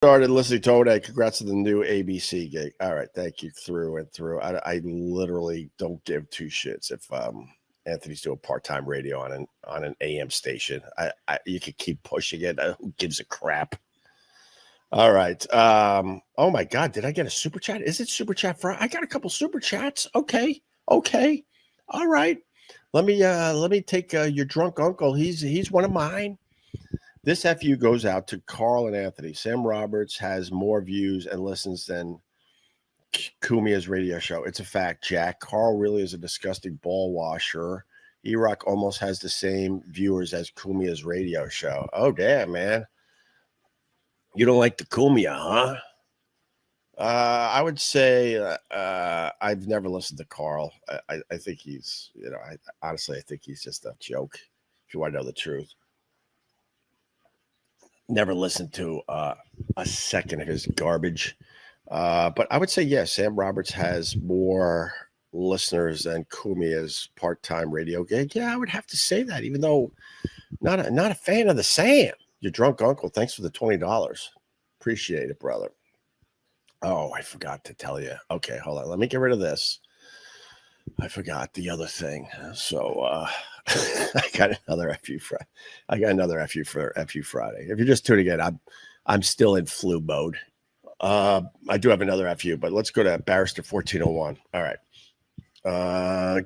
Started listening to Oday. Congrats to the new ABC gig. All right, thank you through and through. I literally don't give two shits if Anthony's doing part-time radio on an AM station. You can keep pushing it. Who gives a crap? All right. Oh my God, did I get a super chat? Is it super chat Friday? I got a couple super chats. Okay. All right. Let me take your drunk uncle. He's one of mine. This FU goes out to Karl and Anthony. Sam Roberts has more views and listens than Cumia's radio show. It's a fact, Jack. Karl really is a disgusting ball washer. E-Rock almost has the same viewers as Cumia's radio show. Oh, damn, man. You don't like the Cumia, huh? I would say I've never listened to Karl. I think he's, honestly, I think he's just a joke, if you want to know the truth. Never listened to a second of his garbage. But I would say, yes, Sam Roberts has more listeners than Cumia's part-time radio gig. Yeah, I would have to say that, even though not a fan of the Sam. Your drunk uncle, thanks for the $20. Appreciate it, brother. Oh, I forgot to tell you. Okay, hold on. Let me get rid of this. I forgot the other thing. So I got another FU Friday. I got another FU for FU Friday. If you're just tuning in, I'm still in flu mode. I do have another FU, but let's go to Barrister 1401. All right.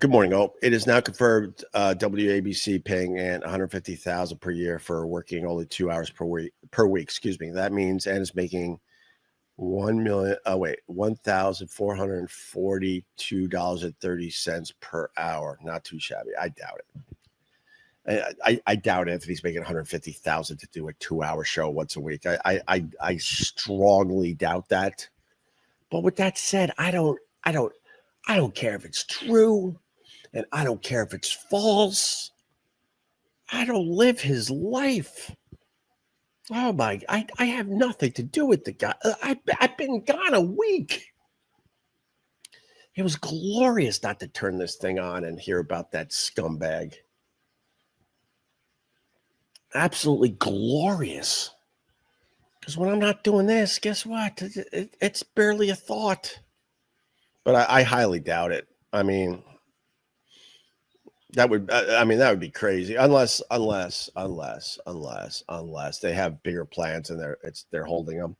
Good morning, all. It is now confirmed WABC paying Ann $150,000 per year for working only 2 hours per week. Excuse me. That means Ann is making $1,442.30 per hour. Not too shabby. I doubt it. I doubt Anthony's making $150,000 to do a 2-hour show once a week. I strongly doubt that. But with that said, I don't care if it's true, and I don't care if it's false. I don't live his life. Oh my! I have nothing to do with the guy. I've been gone a week. It was glorious not to turn this thing on and hear about that scumbag. Absolutely glorious. Because when I'm not doing this, guess what? It's barely a thought. But I highly doubt it. I mean, that would be crazy unless they have bigger plans and they're holding them.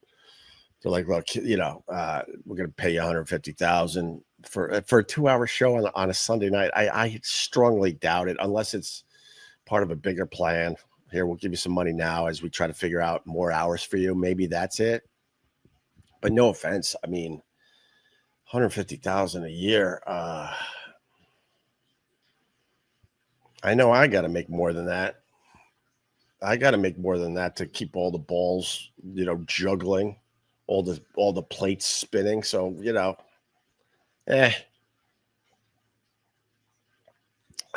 They're like, look, we're going to pay you $150,000 for a 2-hour show on a Sunday night. I strongly doubt it unless it's part of a bigger plan. Here, we'll give you some money now as we try to figure out more hours for you. Maybe that's it. But no offense, I mean, $150,000 a year. I know I got to make more than that. I got to make more than that to keep all the balls, juggling, all the plates spinning. So,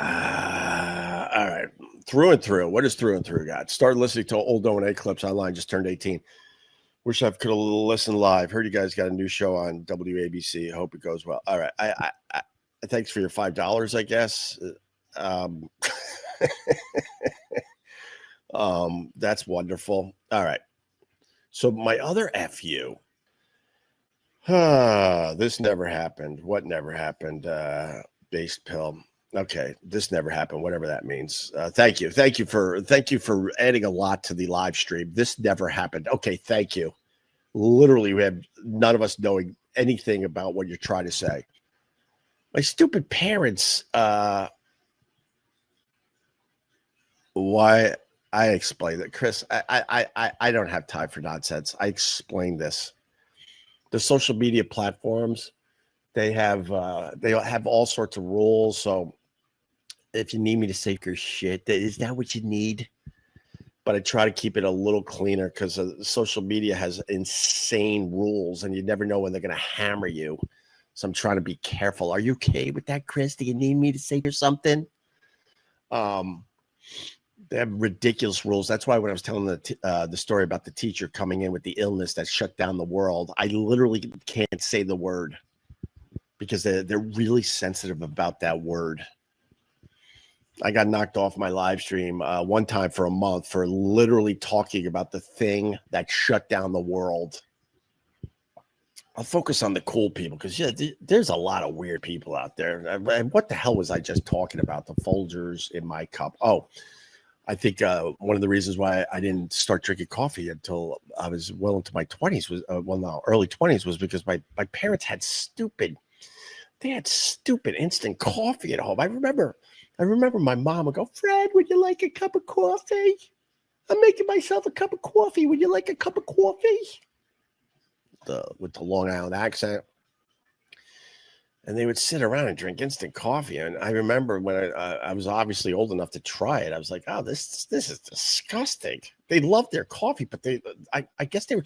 All right. Through and through. What is through and through got? Started listening to old O&A clips online. Just turned 18. Wish I could have listened live. Heard you guys got a new show on WABC. Hope it goes well. All right. I thanks for your $5, I guess. That's wonderful. All right. So my other FU. This never happened. What never happened? Based pill. Okay, this never happened. Whatever that means. Thank you for adding a lot to the live stream. This never happened. Okay, thank you. Literally, we have none of us knowing anything about what you're trying to say. My stupid parents. Why I explained it, Chris. I don't have time for nonsense. I explained this. The social media platforms, they have all sorts of rules. So if you need me to say your shit, is that what you need? But I try to keep it a little cleaner because social media has insane rules, and you never know when they're going to hammer you. So I'm trying to be careful. Are you okay with that, Chris? Do you need me to say something? They have ridiculous rules. That's why when I was telling the story about the teacher coming in with the illness that shut down the world, I literally can't say the word because they're really sensitive about that word. I got knocked off my live stream one time for a month for literally talking about the thing that shut down the world. I'll focus on the cool people because there's a lot of weird people out there. And what the hell was I just talking about? The Folgers in my cup. Oh, I think one of the reasons why I didn't start drinking coffee until I was well into my 20s was early 20s was because my parents had stupid instant coffee at home. I remember my mom would go, "Fred, would you like a cup of coffee? I'm making myself a cup of coffee. Would you like a cup of coffee?" With the Long Island accent. And they would sit around and drink instant coffee. And I remember when I was obviously old enough to try it, I was like, "Oh, this is disgusting." They loved their coffee, but I guess they were.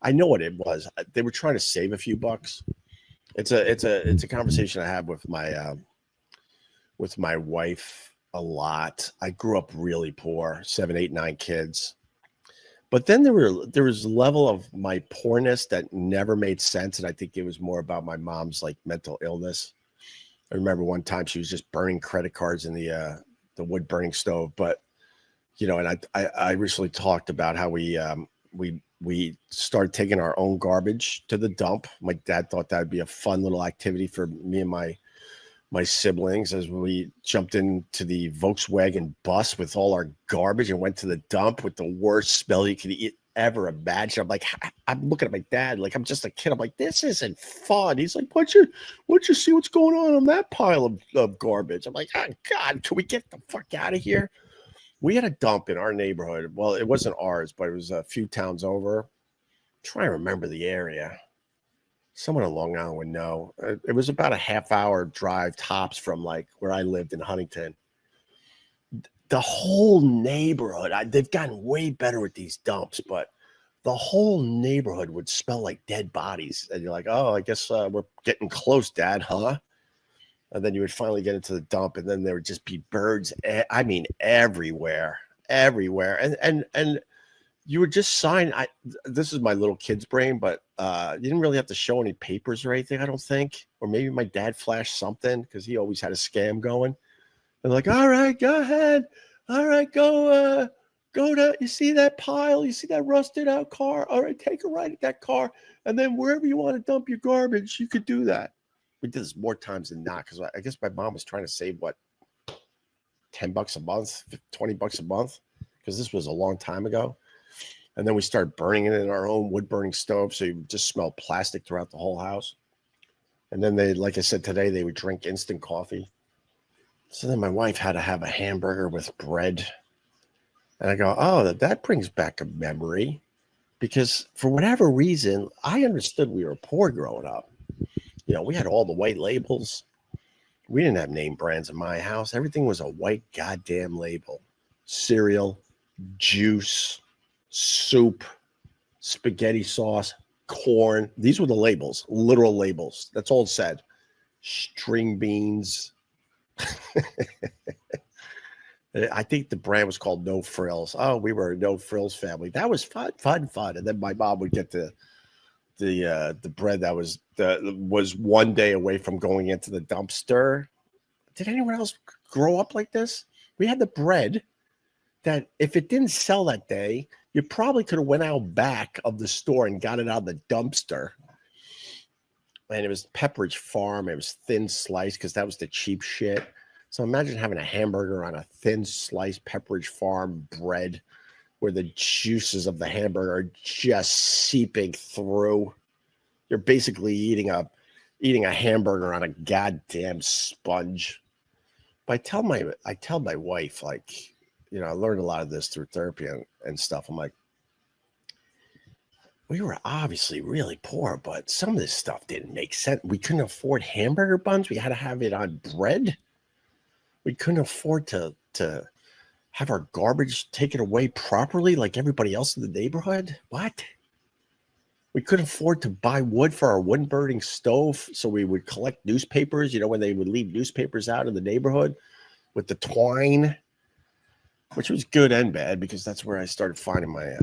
I know what it was. They were trying to save a few bucks. It's a conversation I have with my wife a lot. I grew up really poor, 7, 8, 9 kids. But then there was a level of my poorness that never made sense. And I think it was more about my mom's like mental illness. I remember one time she was just burning credit cards in the wood burning stove. But, and I recently talked about how we started taking our own garbage to the dump. My dad thought that'd be a fun little activity for me and my siblings as we jumped into the Volkswagen bus with all our garbage and went to the dump with the worst smell you could ever imagine. I'm like, I'm looking at my dad like I'm just a kid. I'm like, this isn't fun. He's like, why don't you see what's going on that pile of garbage? I'm like, oh God, can we get the fuck out of here? We had a dump in our neighborhood. Well, it wasn't ours, but it was a few towns over. Try to remember the area. Someone in Long Island would know. It was about a half-hour drive tops from like where I lived in Huntington. The whole neighborhood, they've gotten way better with these dumps, but the whole neighborhood would smell like dead bodies. And you're like, oh, I guess we're getting close, Dad, huh? And then you would finally get into the dump, and then there would just be birds. I mean, everywhere. And you would just sign. This is my little kid's brain, but you didn't really have to show any papers or anything, I don't think. Or maybe my dad flashed something because he always had a scam going. And like, all right, go ahead. All right, go to, you see that pile? You see that rusted out car? All right, take a ride at that car. And then wherever you want to dump your garbage, you could do that. We did this more times than not because I guess my mom was trying to save, what, $10 a month, $20 a month? Because this was a long time ago. And then we started burning it in our own wood burning stove. So you just smell plastic throughout the whole house. And then they, like I said today, they would drink instant coffee. So then my wife had to have a hamburger with bread. And I go, oh, that brings back a memory. Because for whatever reason, I understood we were poor growing up. We had all the white labels. We didn't have name brands in my house. Everything was a white goddamn label. Cereal, juice, soup, spaghetti sauce, corn. These were the labels, literal labels. That's all it said. String beans. I think the brand was called No Frills. Oh, we were a No Frills family. That was fun. And then my mom would get the bread that was one day away from going into the dumpster. Did anyone else grow up like this? We had the bread that if it didn't sell that day, you probably could have went out back of the store and got it out of the dumpster. And it was Pepperidge Farm. It was thin slice because that was the cheap shit. So imagine having a hamburger on a thin slice Pepperidge Farm bread where the juices of the hamburger are just seeping through. You're basically eating a hamburger on a goddamn sponge. But I tell my wife, like, I learned a lot of this through therapy and stuff. I'm like, we were obviously really poor, but some of this stuff didn't make sense. We couldn't afford hamburger buns. We had to have it on bread. We couldn't afford to have our garbage taken away properly like everybody else in the neighborhood. What? We couldn't afford to buy wood for our wood burning stove. So we would collect newspapers, when they would leave newspapers out in the neighborhood with the twine, which was good and bad because that's where I started finding my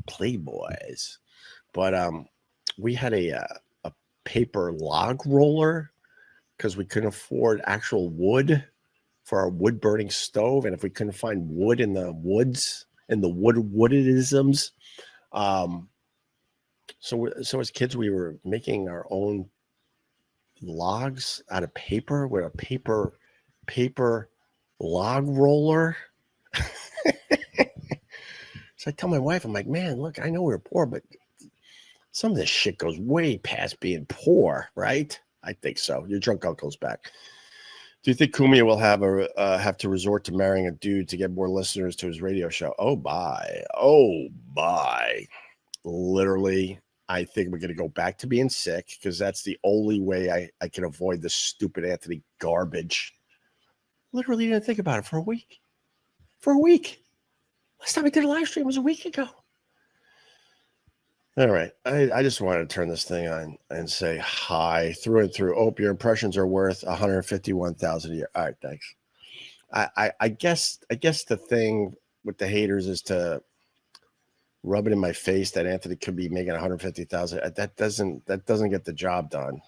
Playboys. But we had a paper log roller because we couldn't afford actual wood for our wood burning stove. And if we couldn't find wood in the woods, in the woodisms, so as kids, we were making our own logs out of paper with a paper log roller. So I tell my wife, I'm like, man, look, I know we're poor, but some of this shit goes way past being poor, right? I think so. Your drunk uncle's back. Do you think Cumia will have to resort to marrying a dude to get more listeners to his radio show? Oh, bye. Oh, bye. Literally, I think we're going to go back to being sick because that's the only way I can avoid this stupid Anthony garbage. Literally didn't think about it for a week. For a week. Last time I did a live stream was a week ago. All right. I just wanted to turn this thing on and say hi through and through. Oh, your impressions are worth 151,000 a year. All right, thanks. I guess the thing with the haters is to rub it in my face that Anthony could be making 150,000. That doesn't get the job done.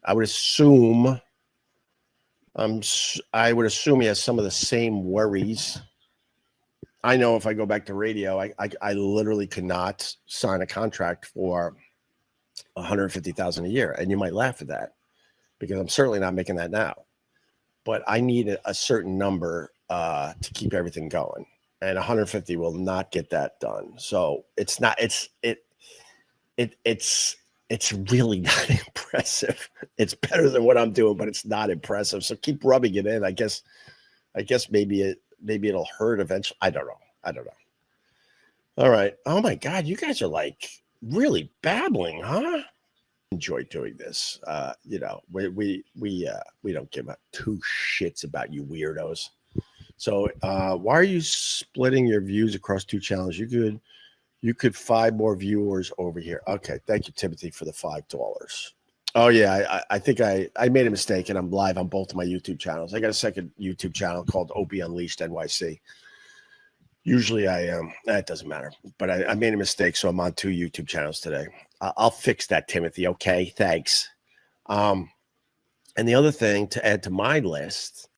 I would assume he has some of the same worries. I know if I go back to radio, I literally could not sign a contract for 150,000 a year. And you might laugh at that because I'm certainly not making that now. But I need a certain number to keep everything going. And 150 will not get that done. So it's really not impressive. It's better than what I'm doing, but it's not impressive. So keep rubbing it in. I guess maybe it'll hurt eventually. I don't know. All right. Oh my God, you guys are like really babbling, huh? Enjoy doing this. We don't give two shits about you weirdos. So why are you splitting your views across two channels? You could 5 more viewers over here. Okay, thank you, Timothy, for the $5. Oh yeah, I think I made a mistake and I'm live on both of my YouTube channels. I got a second YouTube channel called OPIE Unleashed NYC. Usually I am. It doesn't matter, but I made a mistake, so I'm on 2 YouTube channels today. I'll fix that, Timothy. Okay, thanks. And the other thing to add to my list